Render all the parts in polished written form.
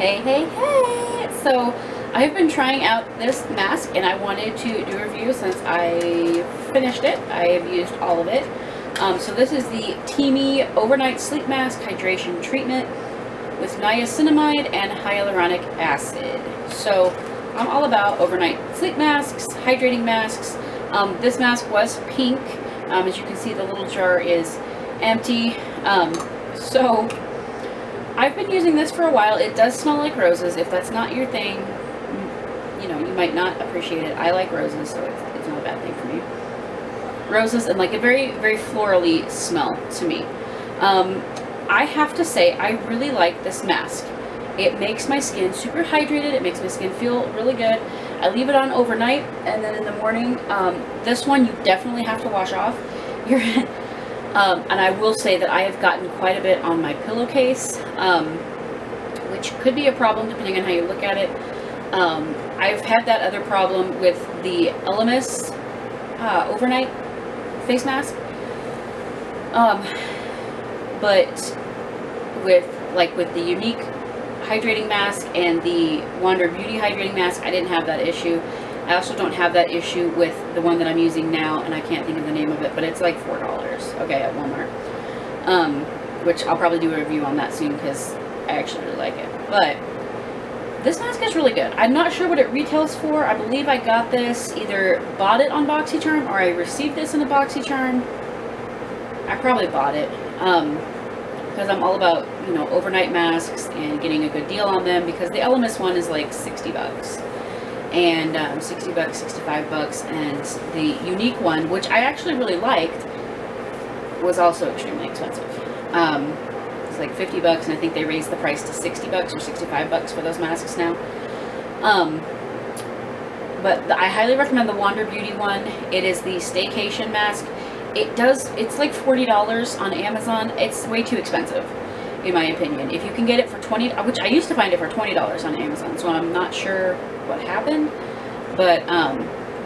Hey, hey, hey! So, I've been trying out this mask and I wanted to do a review since I finished it. I have used all of it. So this is the Teami Overnight Sleep Mask Hydration Treatment with niacinamide and hyaluronic acid. So, I'm all about overnight sleep masks, hydrating masks. This mask was pink. As you can see, the little jar is empty. So, I've been using this for a while. It does smell like roses. If that's not your thing, you know, you might not appreciate it. I like roses, so it's not a bad thing for me. Roses and like a very, very florally smell to me. I have to say, I really like this mask. It makes my skin super hydrated. It makes my skin feel really good. I leave it on overnight, and then in the morning, this one you definitely have to wash off. And I will say that I have gotten quite a bit on my pillowcase, which could be a problem depending on how you look at it. I've had that other problem with the Elemis overnight face mask. But with the Unique hydrating mask and the Wander Beauty hydrating mask, I didn't have that issue. I also don't have that issue with the one that I'm using now, and I can't think of the name of it, but it's like $4, okay, at Walmart. Which I'll probably do a review on that soon because I actually really like it. But this mask is really good. I'm not sure what it retails for. I believe I got this, either bought it on BoxyCharm or I received this in a BoxyCharm. I probably bought it because I'm all about, you know, overnight masks and getting a good deal on them, because the Elemis one is like 60 bucks. And 60 bucks, 65 bucks, and the Unique one, which I actually really liked, was also extremely expensive. It's like 50 bucks, and I think they raised the price to 60 bucks or 65 bucks for those masks now. But I highly recommend the Wander Beauty one. It is the staycation mask. It's like $40 on Amazon. It's way too expensive, in my opinion. If you can get it for $20, which I used to find it for $20 on Amazon, so I'm not sure what happened, but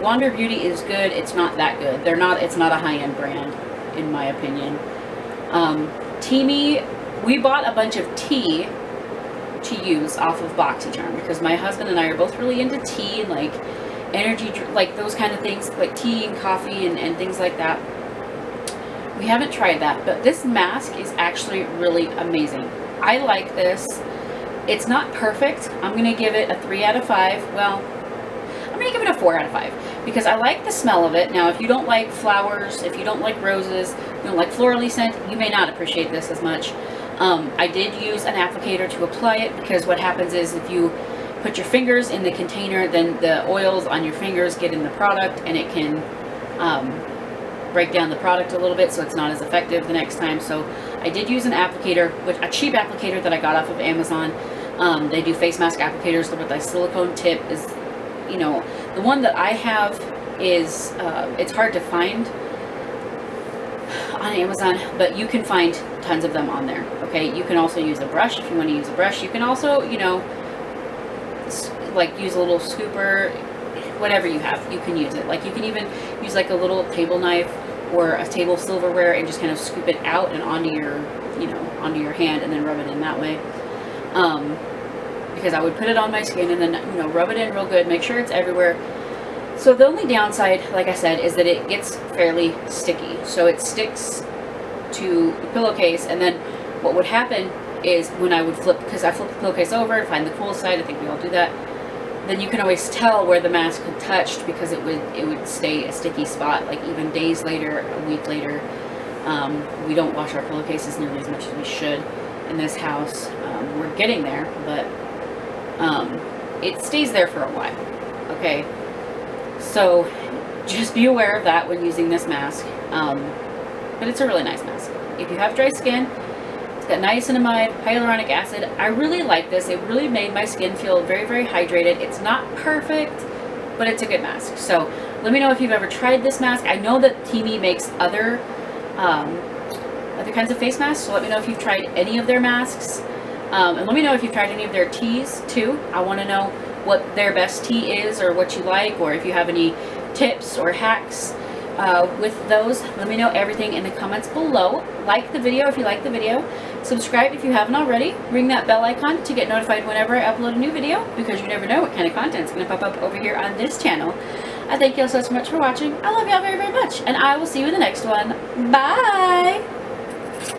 Wander Beauty is good. It's not that good. It's not a high-end brand, in my opinion. Teami, we bought a bunch of tea to use off of BoxyCharm because my husband and I are both really into tea and like energy, like those kind of things, like tea and coffee and things like that. We haven't tried that, but this mask is actually really amazing. I like this. It's not perfect. I'm going to give it a 3 out of 5. Well, I'm going to give it a 4 out of 5 because I like the smell of it. Now, if you don't like flowers, if you don't like roses, you don't like florally scent, you may not appreciate this as much. I did use an applicator to apply it because what happens is if you put your fingers in the container, then the oils on your fingers get in the product and it can break down the product a little bit, so it's not as effective the next time. So I did use an applicator, a cheap applicator that I got off of Amazon. They do face mask applicators with a silicone tip. Is, you know, the one that I have is it's hard to find on Amazon, but you can find tons of them on there. Okay, you can also use a brush if you want to use a brush. You can also, you know, like use a little scooper. Whatever you have, you can use it. Like you can even use like a little table knife or a table silverware and just kind of scoop it out and onto your, you know, onto your hand and then rub it in that way. Because I would put it on my skin and then, you know, rub it in real good, make sure it's everywhere. So the only downside, like I said, is that it gets fairly sticky. So it sticks to the pillowcase, and then what would happen is when I would flip, because I flip the pillowcase over, find the cool side, I think we all do that, then you can always tell where the mask had touched because it would stay a sticky spot, like even days later, a week later. We don't wash our pillowcases nearly as much as we should in this house. We're getting there, but it stays there for a while. Okay, so just be aware of that when using this mask. But it's a really nice mask. If you have dry skin, it's got niacinamide, hyaluronic acid. I really like this. It really made my skin feel very, very hydrated. It's not perfect, but it's a good mask. So let me know if you've ever tried this mask. I know that Teami makes other kinds of face masks, so let me know if you've tried any of their masks. And let me know if you've tried any of their teas too. I want to know what their best tea is or what you like, or if you have any tips or hacks with those. Let me know everything in the comments below. Like the video if you like the video. Subscribe if you haven't already. Ring that bell icon to get notified whenever I upload a new video, because you never know what kind of content is going to pop up over here on this channel. I thank you all so much for watching. I love y'all very, very much, and I will see you in the next one. Bye!